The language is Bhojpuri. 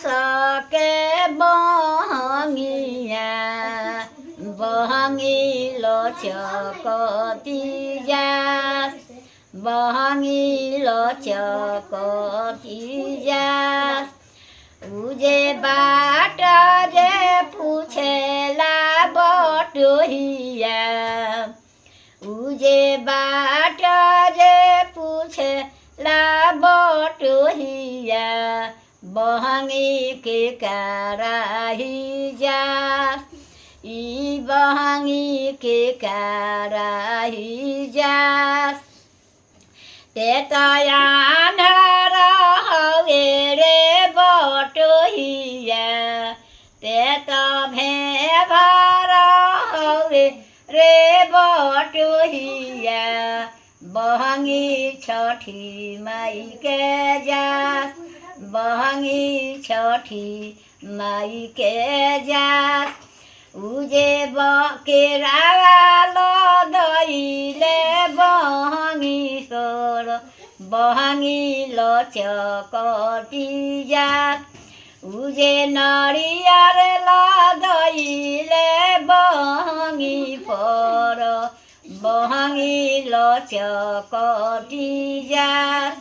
सके बहंगिया बहंगी लचकती जास बहंगी लचकती जास उजे बाट जे पूछेला बटोहिया उजे बाट जे पूछेला बटोहिया बहंगी के कराही जास ई बहंगी के कराही जास ते तयान्हर हवे रे बटोहिया ते त भेभर हवे रे बटोहिया बहंगी छठी माई के जास बहंगी छठी माई के जास उजे केरावा दइले बहंगी सोर बहंगी लचकती जास उजे नरियर दइले बहंगी पर बहंगी लचकती जास